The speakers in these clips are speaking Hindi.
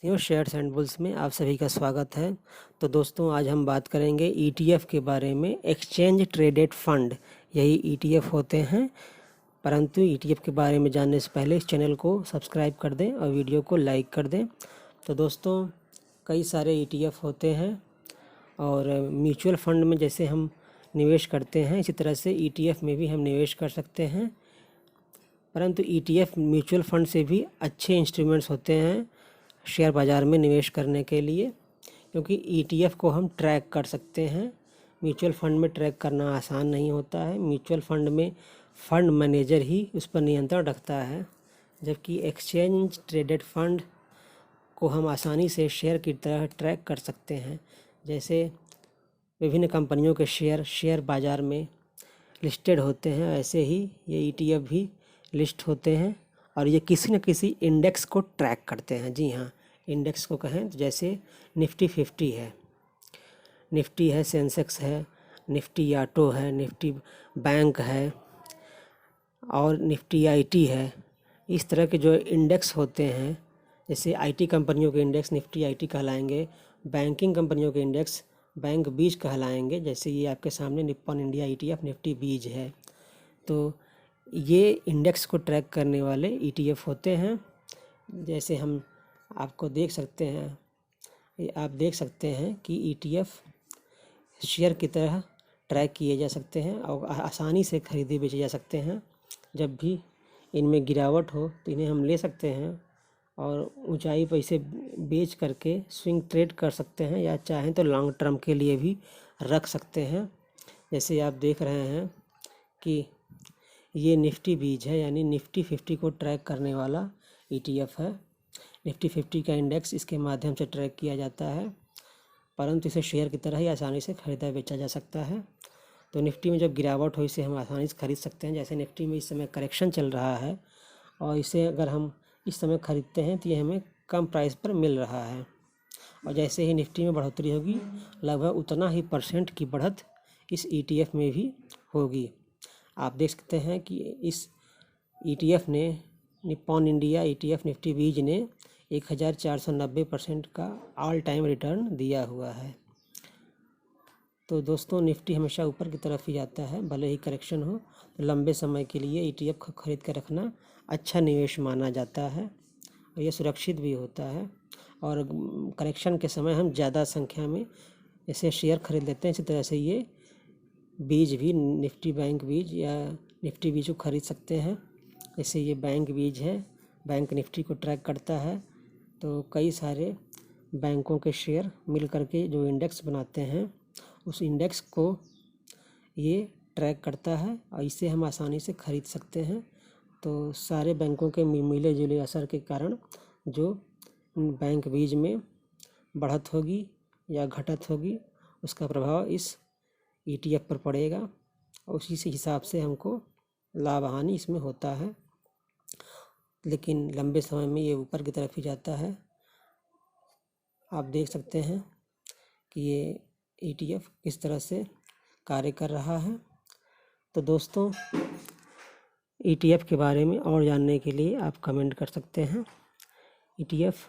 शेयर्स एंड बुल्स में आप सभी का स्वागत है। तो दोस्तों, आज हम बात करेंगे ईटीएफ के बारे में। एक्सचेंज ट्रेडेड फंड, यही ईटीएफ होते हैं। परंतु ईटीएफ के बारे में जानने से पहले इस चैनल को सब्सक्राइब कर दें और वीडियो को लाइक कर दें। तो दोस्तों, कई सारे ईटीएफ होते हैं और म्यूचुअल फंड में जैसे हम निवेश करते हैं, इसी तरह से ईटीएफ में भी हम निवेश कर सकते हैं। परंतु ईटीएफ म्यूचुअल फंड से भी अच्छे इंस्ट्रूमेंट्स होते हैं शेयर बाज़ार में निवेश करने के लिए, क्योंकि ईटीएफ को हम ट्रैक कर सकते हैं। म्यूचुअल फंड में ट्रैक करना आसान नहीं होता है। म्यूचुअल फंड में फंड मैनेजर ही उस पर नियंत्रण रखता है, जबकि एक्सचेंज ट्रेडेड फंड को हम आसानी से शेयर की तरह ट्रैक कर सकते हैं। जैसे विभिन्न कंपनियों के शेयर बाज़ार में लिस्टेड होते हैं, ऐसे ही ये ईटीएफ भी लिस्ट होते हैं और ये किसी न किसी इंडेक्स को ट्रैक करते हैं। जी हाँ, इंडेक्स को कहें तो जैसे निफ्टी 50 है, निफ्टी है, सेंसेक्स है, निफ्टी ऑटो है, निफ्टी बैंक है और निफ्टी आईटी है। इस तरह के जो इंडेक्स होते हैं, जैसे आईटी कंपनियों के इंडेक्स निफ्टी आईटी कहलाएंगे, बैंकिंग कंपनियों के इंडेक्स बैंक बीज कहलाएंगे। जैसे ये आपके सामने निप्पॉन इंडिया ईटीएफ निफ्टी बीज है। तो ये इंडेक्स को ट्रैक करने वाले ईटीएफ होते हैं। जैसे हम आपको देख सकते हैं, आप देख सकते हैं कि ईटीएफ शेयर की तरह ट्रैक किए जा सकते हैं और आसानी से खरीदे बेचे जा सकते हैं। जब भी इनमें गिरावट हो तो इन्हें हम ले सकते हैं और ऊंचाई पर इसे बेच करके स्विंग ट्रेड कर सकते हैं, या चाहें तो लॉन्ग टर्म के लिए भी रख सकते हैं। जैसे आप देख रहे हैं कि ये निफ्टी बीज है, यानी निफ्टी 50 को ट्रैक करने वाला ईटीएफ है। निफ्टी 50 का इंडेक्स इसके माध्यम से ट्रैक किया जाता है, परंतु इसे शेयर की तरह ही आसानी से खरीदा बेचा जा सकता है। तो निफ्टी में जब गिरावट हो, इसे हम आसानी से खरीद सकते हैं। जैसे निफ्टी में इस समय करेक्शन चल रहा है और इसे अगर हम इस समय खरीदते हैं तो ये हमें कम प्राइस पर मिल रहा है, और जैसे ही निफ्टी में बढ़ोतरी होगी, लगभग उतना ही % की बढ़त इस ईटीएफ में भी होगी। आप देख सकते हैं कि इस ईटीएफ ने, निप्पॉन इंडिया ईटीएफ निफ्टी बीज ने 1490% का ऑल टाइम रिटर्न दिया हुआ है। तो दोस्तों, निफ्टी हमेशा ऊपर की तरफ ही जाता है, भले ही करेक्शन हो। तो लंबे समय के लिए ईटीएफ को खरीद कर रखना अच्छा निवेश माना जाता है और ये सुरक्षित भी होता है। और करेक्शन के समय हम ज़्यादा संख्या में ऐसे शेयर खरीद लेते हैं। इसी तरह से ये बीज भी, निफ्टी बैंक बीज या निफ्टी बीज को खरीद सकते हैं। जैसे ये बैंक बीज है, बैंक निफ्टी को ट्रैक करता है। तो कई सारे बैंकों के शेयर मिल करके जो इंडेक्स बनाते हैं, उस इंडेक्स को ये ट्रैक करता है और इसे हम आसानी से खरीद सकते हैं। तो सारे बैंकों के मिले जुले असर के कारण जो बैंक बीज में बढ़त होगी या घटत होगी, उसका प्रभाव इस ईटीएफ पर पड़ेगा और उसी से हिसाब से हमको लाभ हानि इसमें होता है। लेकिन लंबे समय में ये ऊपर की तरफ ही जाता है। आप देख सकते हैं कि ये ईटीएफ किस तरह से कार्य कर रहा है। तो दोस्तों, ईटीएफ के बारे में और जानने के लिए आप कमेंट कर सकते हैं। ईटीएफ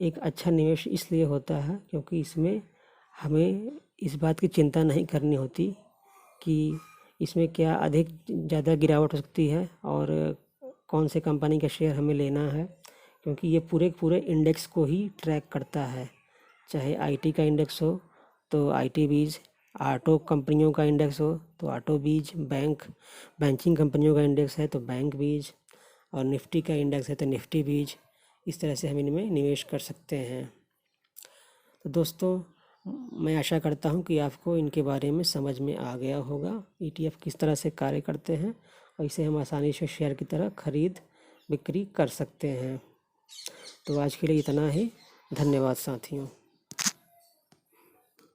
एक अच्छा निवेश इसलिए होता है क्योंकि इसमें हमें इस बात की चिंता नहीं करनी होती कि इसमें क्या अधिक ज़्यादा गिरावट हो सकती है और कौन से कंपनी का शेयर हमें लेना है, क्योंकि ये पूरे इंडेक्स को ही ट्रैक करता है। चाहे आईटी का इंडेक्स हो तो आईटी बीज, ऑटो कंपनियों का इंडेक्स हो तो ऑटो बीज, बैंकिंग कंपनियों का इंडेक्स है तो बैंक बीज, और निफ्टी का इंडेक्स है तो निफ्टी बीज। इस तरह से हम इनमें निवेश कर सकते हैं। तो दोस्तों, मैं आशा करता हूं कि आपको इनके बारे में समझ में आ गया होगा, ईटीएफ किस तरह से कार्य करते हैं और इसे हम आसानी से शेयर की तरह खरीद बिक्री कर सकते हैं। तो आज के लिए इतना ही। धन्यवाद साथियों।